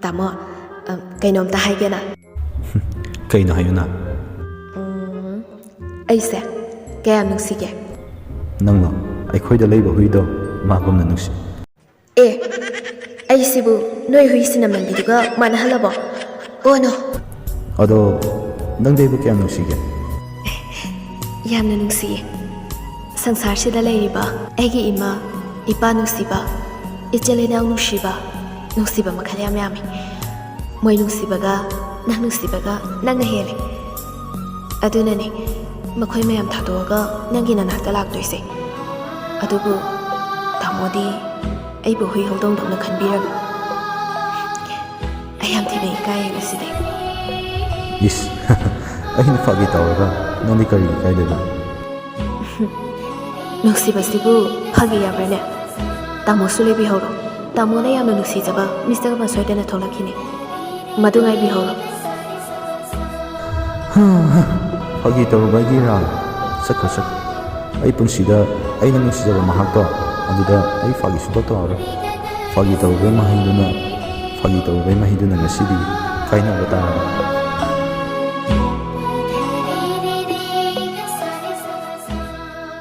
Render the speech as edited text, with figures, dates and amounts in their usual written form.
ꯇꯥꯃꯣ ꯀꯩꯅꯣꯝꯇ ꯍꯥꯏꯒꯦꯅ ꯀꯩꯅꯣ ꯍꯥꯏꯌꯨꯅ? ꯑꯩꯁꯦ ꯀꯌꯥꯝ ꯅꯨꯡꯁꯤꯒꯦ? ꯅꯪꯂꯣ? ꯑꯩꯈꯣꯏꯗ ꯂꯩꯕ ꯍꯨꯏꯗꯣ ꯃꯥꯒꯨꯝꯅ ꯅꯨꯡꯁꯤ. ꯑꯦ ꯑꯩꯁꯤꯕꯨ ꯅꯣꯏ ꯍꯨꯏ ꯁꯤꯅꯃꯟꯕꯤꯗꯨꯒ ꯃꯥꯟꯅꯍꯜꯂꯕꯣ? ꯑꯣ ꯅꯣ. ꯑꯗꯣ ꯅꯪꯗꯤ ꯑꯩꯕꯨ ꯀꯌꯥꯝ ꯅꯨꯡꯁꯤꯒꯦ? ꯌꯥꯝꯅ ꯅꯨꯡꯁꯤꯌꯦ. ꯁꯪꯁꯥꯔꯁꯤꯗ ꯂꯩꯔꯤꯕ ꯑꯩꯒꯤ ꯏꯃꯥ ꯏꯄꯥ ꯅꯨꯡꯁꯤꯕ, ꯏꯆꯤꯜ ꯏꯅꯥꯎ ꯅꯨꯡꯁꯤꯕ ꯃꯈꯜ ꯌꯥꯝ ꯌꯥꯝꯃꯤ. ꯃꯣꯏ ꯅꯨꯡꯁꯤꯕꯒ ꯅꯪ ꯅꯨꯡꯁꯤꯕꯒ ꯅꯪꯅ ꯍꯦꯜꯂꯦ. ꯑꯗꯨꯅꯅꯦ ꯃꯈꯣꯏ ꯃꯌꯥꯝ ꯊꯥꯗꯣꯛꯑꯒ ꯅꯪꯒꯤ ꯅꯅꯥꯛꯇ ꯂꯥꯛꯇꯣꯏꯁꯦ. ꯑꯗꯨꯕꯨ ꯇꯥꯃꯣꯗꯤ ꯑꯩꯕꯨ ꯍꯨꯏ ꯍꯧꯗꯣꯡꯗꯧꯅ ꯈꯟꯕꯤꯔꯝꯃꯤ. ꯑꯩ ꯌꯥꯝ ꯊꯤꯅ ꯏꯀꯥꯏꯌꯦ ꯉꯁꯤꯗꯤ. ꯏꯁ ꯑꯩꯅ ꯐꯥꯒꯤ ꯇꯧꯔꯒ ꯅꯪꯗꯤ ꯀꯔꯤ ꯏꯀꯥꯏꯗꯣꯏꯕ? ꯅꯨꯡꯁꯤꯕꯁꯤꯕꯨ ꯐꯥꯒꯤ ꯌꯥꯕ꯭ꯔꯅꯦ? ꯇꯥꯃꯣꯁꯨ ꯂꯩꯕꯤꯍꯧꯔꯣ. ꯇꯥꯃꯣꯅ ꯌꯥꯝꯅ ꯅꯨꯡꯁꯤꯖꯕ ꯃꯤꯁꯛ ꯑꯃ ꯁꯣꯏꯗꯅ ꯊꯣꯛꯂꯛꯈꯤꯅꯤ. ꯃꯗꯨ ꯉꯥꯏꯕꯤꯍꯧꯔꯣ. ꯐꯥꯒꯤ ꯇꯧꯔꯨꯕꯒꯤ ꯔꯥ. ꯆꯠꯈ꯭ꯔꯣ. ꯑꯩ ꯄꯨꯟꯁꯤꯗ ꯑꯩꯅ ꯅꯨꯡꯁꯤꯖꯕ ꯃꯍꯥꯛꯇꯣ ꯑꯗꯨꯗ ꯑꯩ ꯐꯥꯒꯤ ꯁꯨꯡꯇꯧ ꯇꯧꯔꯔꯣꯏ. ꯐꯥꯒꯤ ꯇꯧꯔꯨꯕꯩ ꯃꯍꯩꯗꯨꯅ ꯉꯁꯤꯗꯤ ꯀꯥꯏꯅꯕ ꯇꯥꯔꯕꯅꯤ.